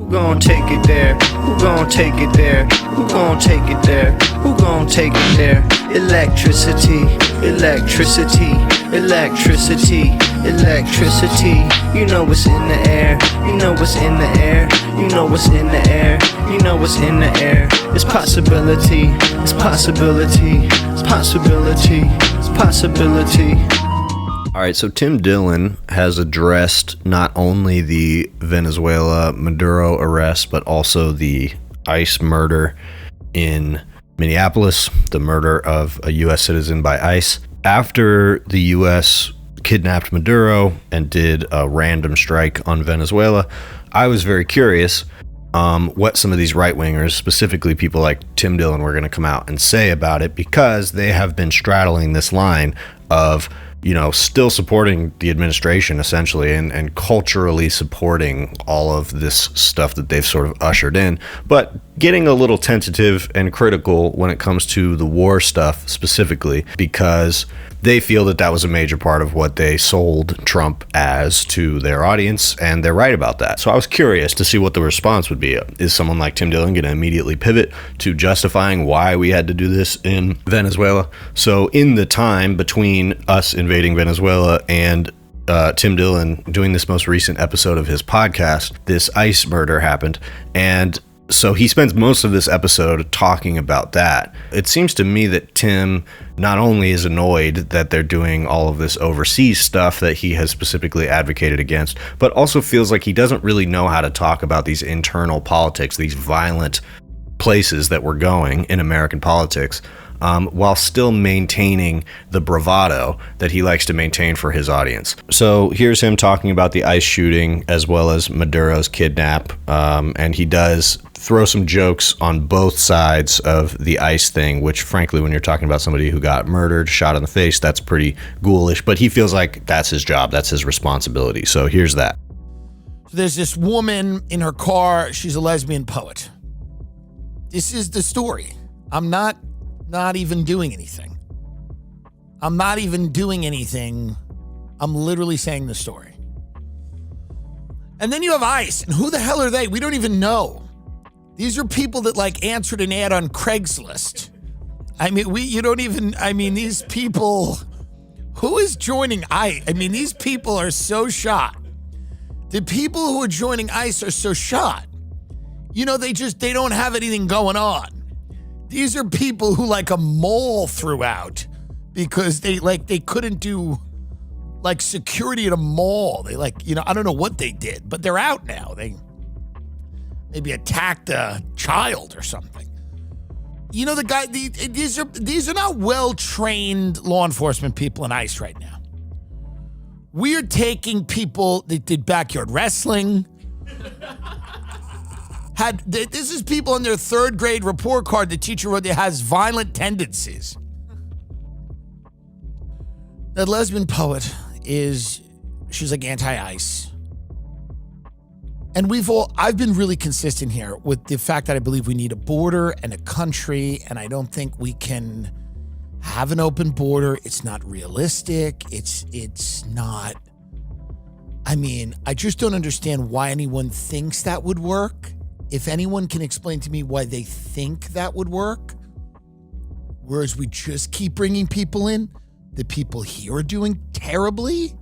Who gon' take it there? Who gon' take it there? Who gon' take it there? Who gon' take it there? Electricity, electricity, electricity, electricity. You know what's in the air. You know what's in the air. You know what's in the air. You know what's in the air. It's possibility. It's possibility. It's possibility. It's possibility. All right, so Tim Dillon has addressed not only the Venezuela Maduro arrest, but also the ICE murder in Minneapolis, the murder of a U.S. citizen by ICE. After the U.S. kidnapped Maduro and did a random strike on Venezuela, I was very curious what some of these right-wingers, specifically people like Tim Dillon, were going to come out and say about it, because they have been straddling this line of, you know, still supporting the administration essentially and culturally supporting all of this stuff that they've sort of ushered in, but getting a little tentative and critical when it comes to the war stuff specifically, because they feel that that was a major part of what they sold Trump as to their audience, and they're right about that. So I was curious to see what the response would be. Is someone like Tim Dillon going to immediately pivot to justifying why we had to do this in Venezuela? So in the time between us invading Venezuela and Tim Dillon doing this most recent episode of his podcast, this ICE murder happened, and so he spends most of this episode talking about that. It seems to me that Tim not only is annoyed that they're doing all of this overseas stuff that he has specifically advocated against, but also feels like he doesn't really know how to talk about these internal politics, these violent places that we're going in American politics, while still maintaining the bravado that he likes to maintain for his audience. So here's him talking about the ICE shooting as well as Maduro's kidnap, and he does throw some jokes on both sides of the ICE thing, which frankly, when you're talking about somebody who got murdered, shot in the face, that's pretty ghoulish, but he feels like that's his job, that's his responsibility. So here's that. There's this woman in her car, she's a lesbian poet. This is the story. I'm not even doing anything. I'm not even doing anything. I'm literally saying the story. And then you have ICE, and who the hell are they? We don't even know. These are people that like answered an ad on Craigslist. I mean, these people, who is joining ICE? I mean, these people are so shot. The people who are joining ICE are so shot. You know, they don't have anything going on. These are people who like a mole threw out because they couldn't do like security at a mall. They I don't know what they did, but they're out now. They maybe attacked a child or something. You know, the guy, these are not well-trained law enforcement people in ICE right now. We are taking people that did backyard wrestling. This is people on their third grade report card the teacher wrote that has violent tendencies. That lesbian poet she's like anti-ICE. And I've been really consistent here with the fact that I believe we need a border and a country, and I don't think we can have an open border. It's not realistic. It's not, I just don't understand why anyone thinks that would work. If anyone can explain to me why they think that would work, whereas we just keep bringing people in, the people here are doing terribly,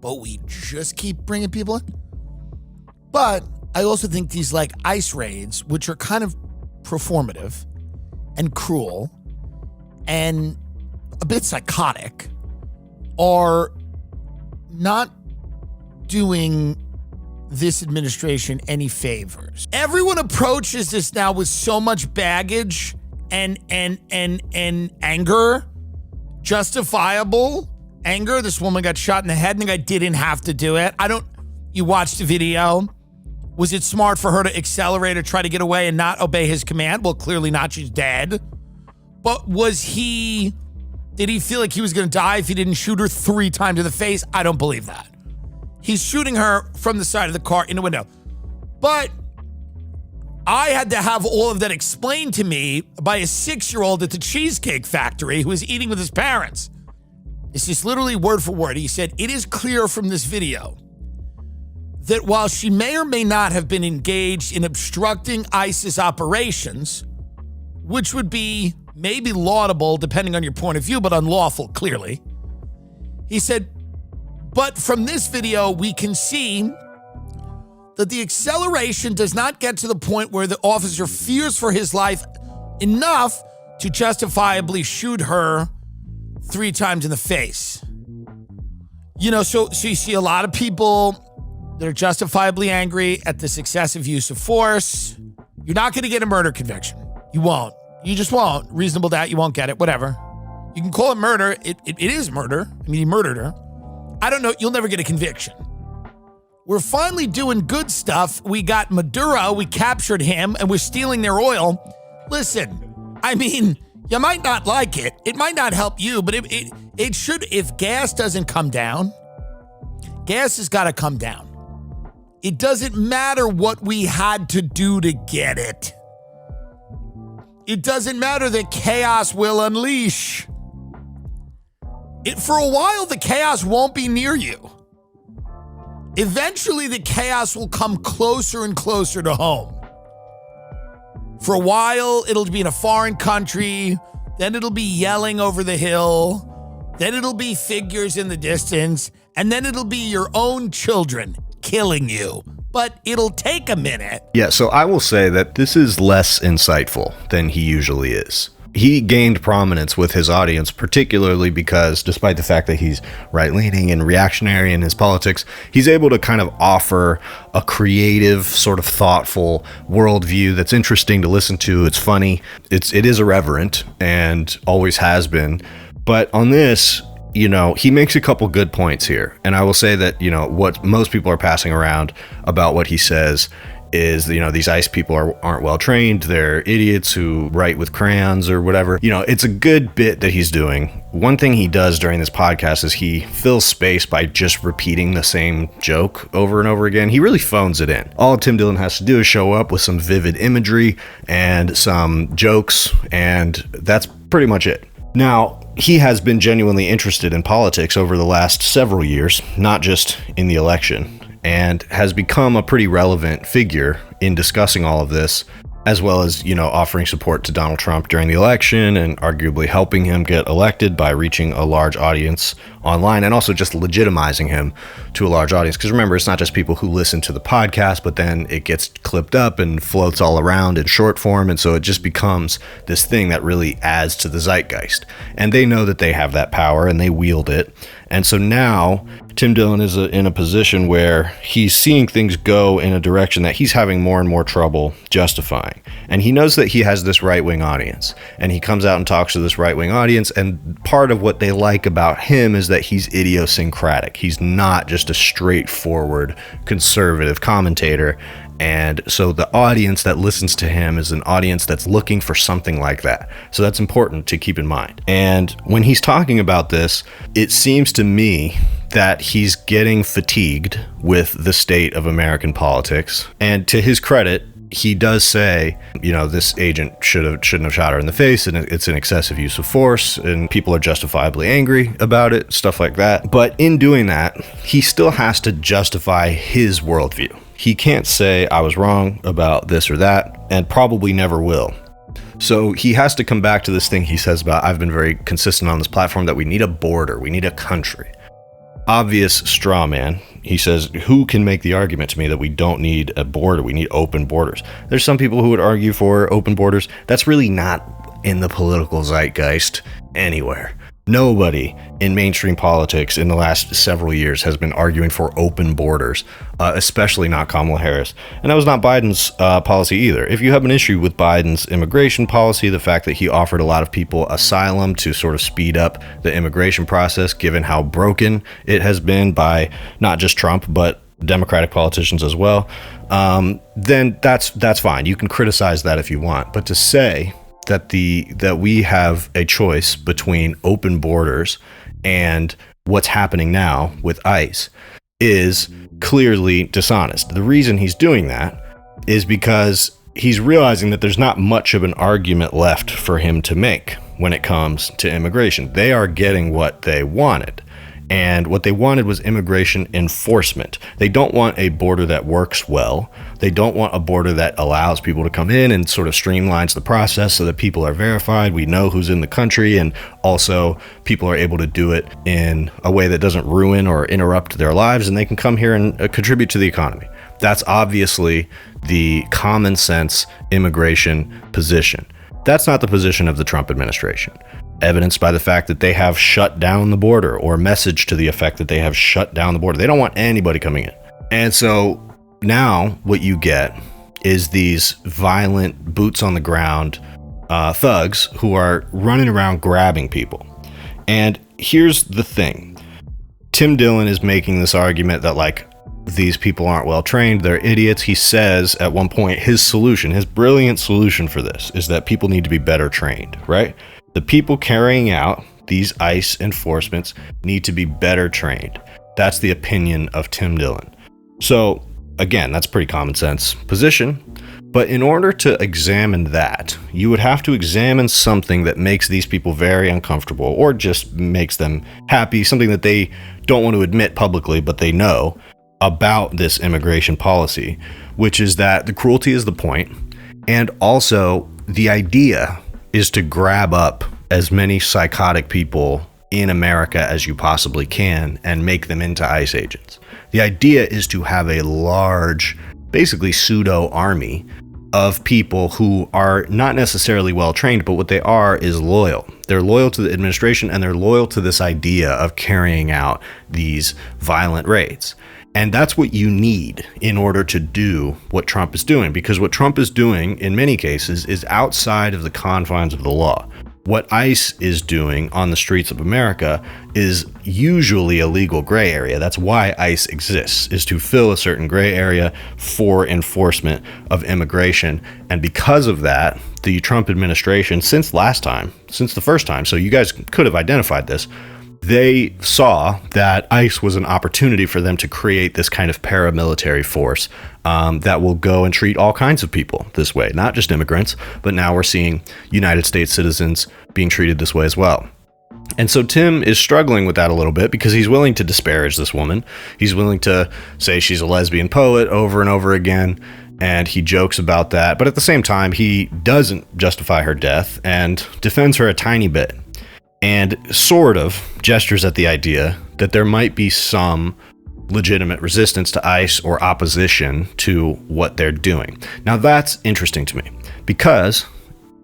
but we just keep bringing people in. But I also think these like ICE raids, which are kind of performative and cruel and a bit psychotic, are not doing this administration any favors. Everyone approaches this now with so much baggage and anger, justifiable anger. This woman got shot in the head and the guy didn't have to do it. You watched the video. Was it smart for her to accelerate or try to get away and not obey his command? Well, clearly not. She's dead. But did he feel like he was going to die if he didn't shoot her 3 times in the face? I don't believe that. He's shooting her from the side of the car in the window. But I had to have all of that explained to me by a 6-year-old at the Cheesecake Factory who was eating with his parents. This is literally word for word. He said, "It is clear from this video that while she may or may not have been engaged in obstructing ISIS operations, which would be maybe laudable depending on your point of view, but unlawful, clearly. He said, but from this video, we can see that the acceleration does not get to the point where the officer fears for his life enough to justifiably shoot her 3 times in the face. You know, so you see a lot of people that are justifiably angry at this excessive use of force. You're not going to get a murder conviction. You won't. You just won't. Reasonable doubt, you won't get it, whatever. You can call it murder. It is murder. I mean, he murdered her. I don't know. You'll never get a conviction. We're finally doing good stuff. We got Maduro. We captured him, and we're stealing their oil. Listen, I mean, you might not like it. It might not help you, but it should. If gas doesn't come down, gas has got to come down. It doesn't matter what we had to do to get it. It doesn't matter that chaos will unleash. For a while, the chaos won't be near you. Eventually, the chaos will come closer and closer to home. For a while, it'll be in a foreign country. Then it'll be yelling over the hill. Then it'll be figures in the distance. And then it'll be your own children killing you. But it'll take a minute. Yeah, so I will say that this is less insightful than he usually is. He gained prominence with his audience, particularly because despite the fact that he's right-leaning and reactionary in his politics, he's able to kind of offer a creative, sort of thoughtful worldview that's interesting to listen to. It's funny. It is irreverent and always has been. But on this, you know, he makes a couple good points here. And I will say that, you know, what most people are passing around about what he says is, you know, these ICE people aren't well trained. They're idiots who write with crayons or whatever. You know, it's a good bit that he's doing. One thing he does during this podcast is he fills space by just repeating the same joke over and over again. He really phones it in. All Tim Dillon has to do is show up with some vivid imagery and some jokes, and that's pretty much it. Now, he has been genuinely interested in politics over the last several years, not just in the election, and has become a pretty relevant figure in discussing all of this, as well as, you know, offering support to Donald Trump during the election and arguably helping him get elected by reaching a large audience online and also just legitimizing him to a large audience. Because remember, it's not just people who listen to the podcast, but then it gets clipped up and floats all around in short form. And so it just becomes this thing that really adds to the zeitgeist. And they know that they have that power and they wield it. And so now Tim Dillon is in a position where he's seeing things go in a direction that he's having more and more trouble justifying. And he knows that he has this right-wing audience. And he comes out and talks to this right-wing audience. And part of what they like about him is that he's idiosyncratic. He's not just a straightforward conservative commentator. And so the audience that listens to him is an audience that's looking for something like that. So that's important to keep in mind. And when he's talking about this, it seems to me that he's getting fatigued with the state of American politics. And to his credit, he does say, you know, this agent shouldn't have shot her in the face, and it's an excessive use of force, and people are justifiably angry about it, stuff like that. But in doing that, he still has to justify his worldview. He can't say, I was wrong about this or that, and probably never will. So he has to come back to this thing he says about, I've been very consistent on this platform, that we need a border, we need a country. Obvious straw man. He says, who can make the argument to me that we don't need a border, we need open borders? There's some people who would argue for open borders. That's really not in the political zeitgeist anywhere. Nobody in mainstream politics in the last several years has been arguing for open borders, especially not Kamala Harris. And that was not Biden's policy either. If you have an issue with Biden's immigration policy, the fact that he offered a lot of people asylum to sort of speed up the immigration process, given how broken it has been by not just Trump, but Democratic politicians as well, then that's fine. You can criticize that if you want. But to say that we have a choice between open borders and what's happening now with ICE is clearly dishonest. The reason he's doing that is because he's realizing that there's not much of an argument left for him to make when it comes to immigration. They are getting what they wanted. And what they wanted was immigration enforcement. They don't want a border that works well. They don't want a border that allows people to come in and sort of streamlines the process so that people are verified. We know who's in the country, and also people are able to do it in a way that doesn't ruin or interrupt their lives, and they can come here and contribute to the economy. That's obviously the common sense immigration position. That's not the position of the Trump administration, evidenced by the fact that they have shut down the border, or message to the effect that they have shut down the border. They don't want anybody coming in. And so now what you get is these violent, boots on the ground thugs who are running around grabbing people. And here's the thing. Tim Dillon is making this argument that, like, these people aren't well trained, they're idiots. He says at one point his brilliant solution for this is that people need to be better trained, right? The people carrying out these ICE enforcements need to be better trained. That's the opinion of Tim Dillon. So again, that's a pretty common sense position. But in order to examine that, you would have to examine something that makes these people very uncomfortable, or just makes them happy, something that they don't want to admit publicly, but they know about this immigration policy, which is that the cruelty is the point, and also the idea is to grab up as many psychotic people in America as you possibly can and make them into ICE agents. The idea is to have a large, basically pseudo army of people who are not necessarily well trained, but what they are is loyal. They're loyal to the administration, and they're loyal to this idea of carrying out these violent raids. And that's what you need in order to do what Trump is doing, because what Trump is doing in many cases is outside of the confines of the law. What ICE is doing on the streets of America is usually a legal gray area. That's why ICE exists, is to fill a certain gray area for enforcement of immigration. And because of that, the Trump administration, since the first time, so you guys could have identified this, they saw that ICE was an opportunity for them to create this kind of paramilitary force that will go and treat all kinds of people this way, not just immigrants, but now we're seeing United States citizens being treated this way as well. And so Tim is struggling with that a little bit, because he's willing to disparage this woman. He's willing to say she's a lesbian poet over and over again, and he jokes about that. But at the same time, he doesn't justify her death and defends her a tiny bit, and sort of gestures at the idea that there might be some legitimate resistance to ICE or opposition to what they're doing. Now that's interesting to me, because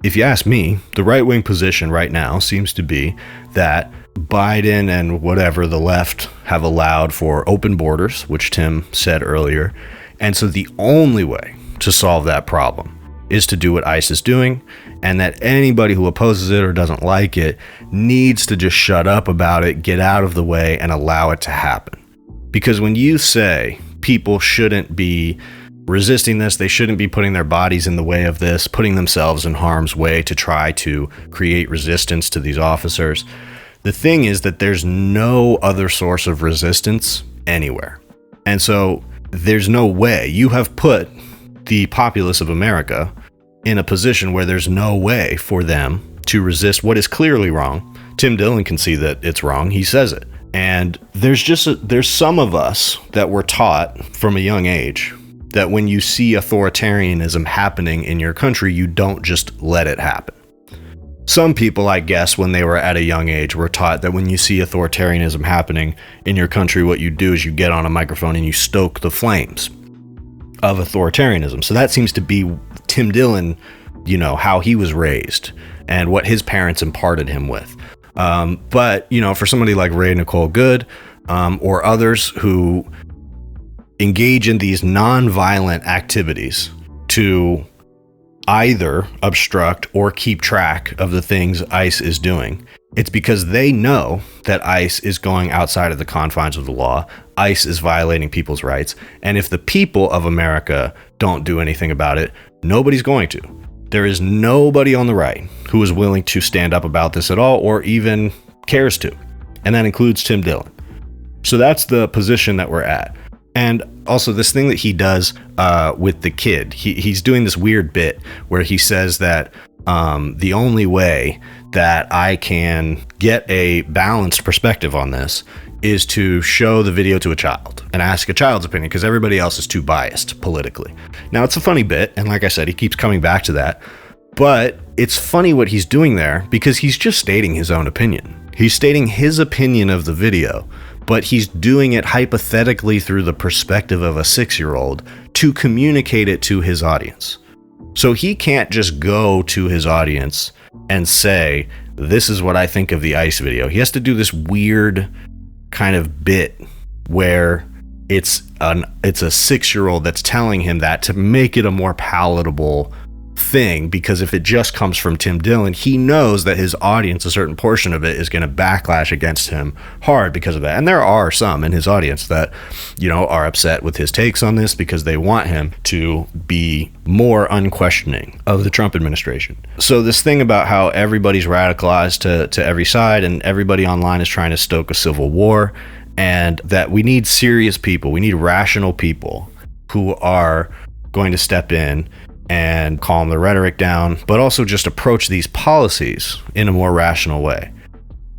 if you ask me, the right-wing position right now seems to be that Biden and whatever the left have allowed for open borders, which Tim said earlier. And so the only way to solve that problem is to do what ICE is doing, and that anybody who opposes it or doesn't like it needs to just shut up about it, get out of the way, and allow it to happen. Because when you say people shouldn't be resisting this, they shouldn't be putting their bodies in the way of this, putting themselves in harm's way to try to create resistance to these officers, the thing is that there's no other source of resistance anywhere. And so there's no way. You have put the populace of America in a position where there's no way for them to resist what is clearly wrong. Tim Dillon can see that it's wrong. He says it. And there's some of us that were taught from a young age that when you see authoritarianism happening in your country, you don't just let it happen. Some people, I guess, when they were at a young age, were taught that when you see authoritarianism happening in your country, what you do is you get on a microphone and you stoke the flames of authoritarianism. So that seems to be Tim Dillon, how he was raised and what his parents imparted him with. But, for somebody like Ray Nicole Good, or others who engage in these non-violent activities to either obstruct or keep track of the things ICE is doing, it's because they know that ICE is going outside of the confines of the law. ICE is violating people's rights. And if the people of America don't do anything about it, nobody's going to. There is nobody on the right who is willing to stand up about this at all, or even cares to. And that includes Tim Dillon. So that's the position that we're at. And also this thing that he does with the kid, he's doing this weird bit where he says that The only way that I can get a balanced perspective on this is to show the video to a child and ask a child's opinion, because everybody else is too biased politically. Now, it's a funny bit, and like I said, he keeps coming back to that, but it's funny what he's doing there because he's just stating his own opinion. He's stating his opinion of the video, but he's doing it hypothetically through the perspective of a 6-year-old to communicate it to his audience. So he can't just go to his audience and say, this is what I think of the ICE video. He has to do this weird kind of bit where it's a 6-year-old that's telling him that to make it a more palatable thing, because if it just comes from Tim Dillon, he knows that his audience, a certain portion of it, is going to backlash against him hard because of that. And there are some in his audience that, you know, are upset with his takes on this because they want him to be more unquestioning of the Trump administration. So this thing about how everybody's radicalized to every side and everybody online is trying to stoke a civil war, and that we need serious people, we need rational people who are going to step in and calm the rhetoric down, but also just approach these policies in a more rational way.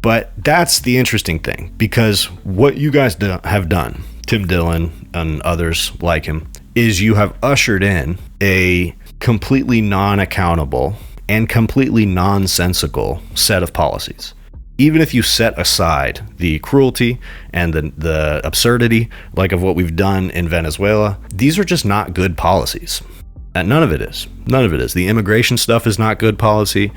But that's the interesting thing, because what you guys have done, Tim Dillon and others like him, is you have ushered in a completely non-accountable and completely nonsensical set of policies. Even if you set aside the cruelty and the absurdity, like of what we've done in Venezuela, these are just not good policies. None of it is. None of it is. The immigration stuff is not good policy.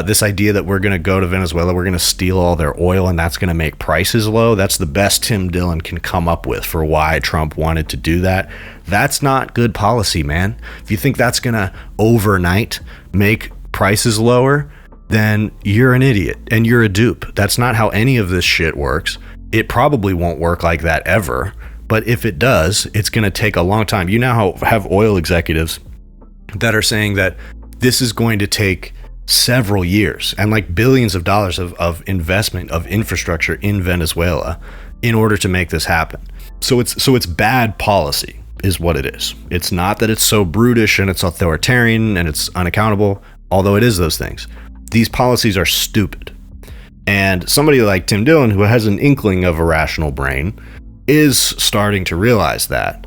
This idea that we're going to go to Venezuela, we're going to steal all their oil, and that's going to make prices low. That's the best Tim Dillon can come up with for why Trump wanted to do that. That's not good policy, man. If you think that's going to overnight make prices lower, then you're an idiot and you're a dupe. That's not how any of this shit works. It probably won't work like that ever. But if it does, it's going to take a long time. You now have oil executives that are saying that this is going to take several years and like billions of dollars of investment of infrastructure in Venezuela in order to make this happen. So it's bad policy is what it is. It's not that it's so brutish and it's authoritarian and it's unaccountable, although it is those things. These policies are stupid. And somebody like Tim Dillon, who has an inkling of a rational brain, is starting to realize that.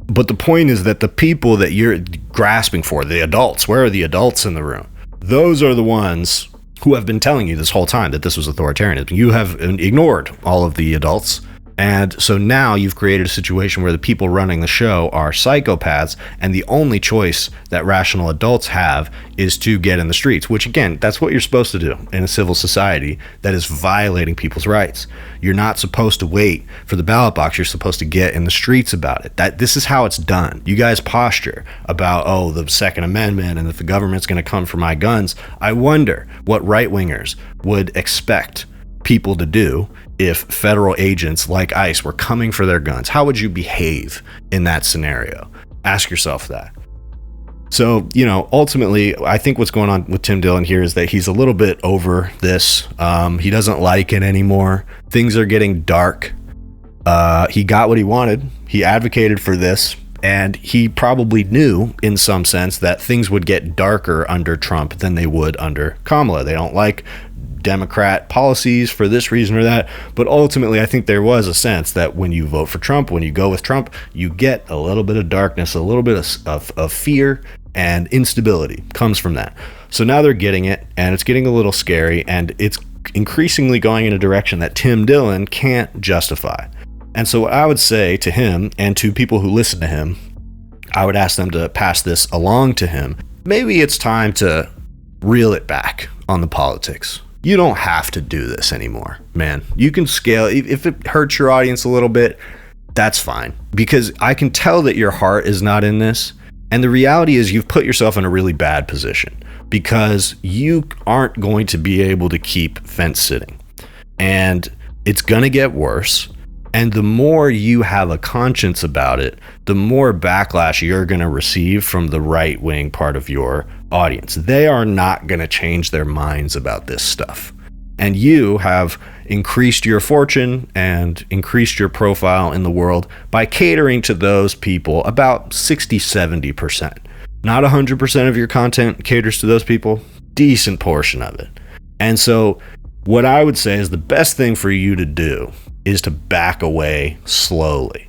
But the point is that the people that you're grasping for, the adults, where are the adults in the room? Those are the ones who have been telling you this whole time that this was authoritarianism. You have ignored all of the adults. And so now you've created a situation where the people running the show are psychopaths, and the only choice that rational adults have is to get in the streets, which again, that's what you're supposed to do in a civil society that is violating people's rights. You're not supposed to wait for the ballot box. You're supposed to get in the streets about it. This is how it's done. You guys posture about, oh, the Second Amendment and that the government's going to come for my guns. I wonder what right-wingers would expect people to do if federal agents like ICE were coming for their guns. How would you behave in that scenario? Ask yourself that. So, you know, ultimately, I think what's going on with Tim Dillon here is that he's a little bit over this. He doesn't like it anymore. Things are getting dark. He got what he wanted. He advocated for this. And he probably knew, in some sense, that things would get darker under Trump than they would under Kamala. They don't like Democrat policies for this reason or that, but ultimately I think there was a sense that when you vote for Trump, when you go with Trump, you get a little bit of darkness, a little bit of fear and instability comes from that. So now they're getting it, and it's getting a little scary, and it's increasingly going in a direction that Tim Dillon can't justify. And so what I would say to him and to people who listen to him, I would ask them to pass this along to him. Maybe it's time to reel it back on the politics. You don't have to do this anymore, man. You can scale. If it hurts your audience a little bit, that's fine. Because I can tell that your heart is not in this. And the reality is you've put yourself in a really bad position because you aren't going to be able to keep fence sitting. And it's going to get worse. And the more you have a conscience about it, the more backlash you're going to receive from the right-wing part of your audience. They are not going to change their minds about this stuff. And you have increased your fortune and increased your profile in the world by catering to those people about 60-70%. Not 100% of your content caters to those people. decent portion of it. And so what I would say is the best thing for you to do is to back away slowly,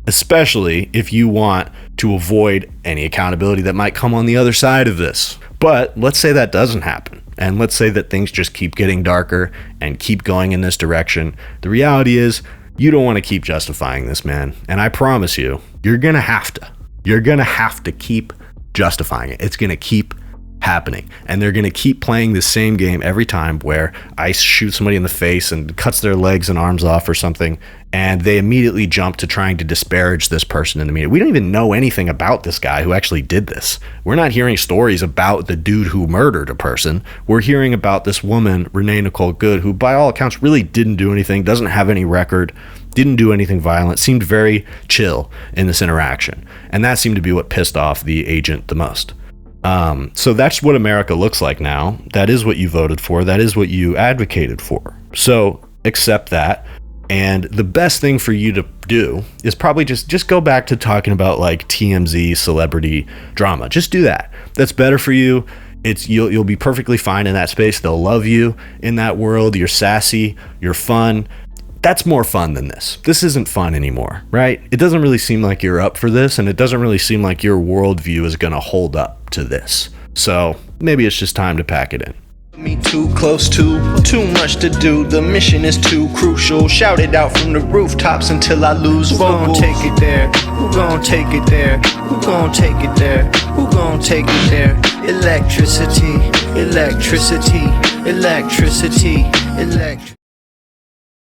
especially if you want to avoid any accountability that might come on the other side of this. But let's say that doesn't happen. And let's say that things just keep getting darker and keep going in this direction. The reality is you don't want to keep justifying this, man. And I promise you, you're going to have to. You're going to have to keep justifying it. It's going to keep happening. And they're going to keep playing the same game every time where ICE shoots somebody in the face and cuts their legs and arms off or something. And they immediately jump to trying to disparage this person in the media. We don't even know anything about this guy who actually did this. We're not hearing stories about the dude who murdered a person. We're hearing about this woman, Renee Nicole Good, who by all accounts really didn't do anything, doesn't have any record, didn't do anything violent, seemed very chill in this interaction. And that seemed to be what pissed off the agent the most. So that's what America looks like now. That is what you voted for. That is what you advocated for. So accept that. And the best thing for you to do is probably just go back to talking about like TMZ celebrity drama. Just do that. That's better for you. You'll be perfectly fine in that space. They'll love you in that world. You're sassy. You're fun. That's more fun than this. This isn't fun anymore, right? It doesn't really seem like you're up for this, and it doesn't really seem like your worldview is going to hold up to this. So maybe it's just time to pack it in. Me too close to, too much to do. The mission is too crucial. Shout it out from the rooftops until I lose vocals. Who gon' take it there? Who gon' take it there? Who gon' take it there? Who gon' take it there? Electricity, electricity, electricity, electricity.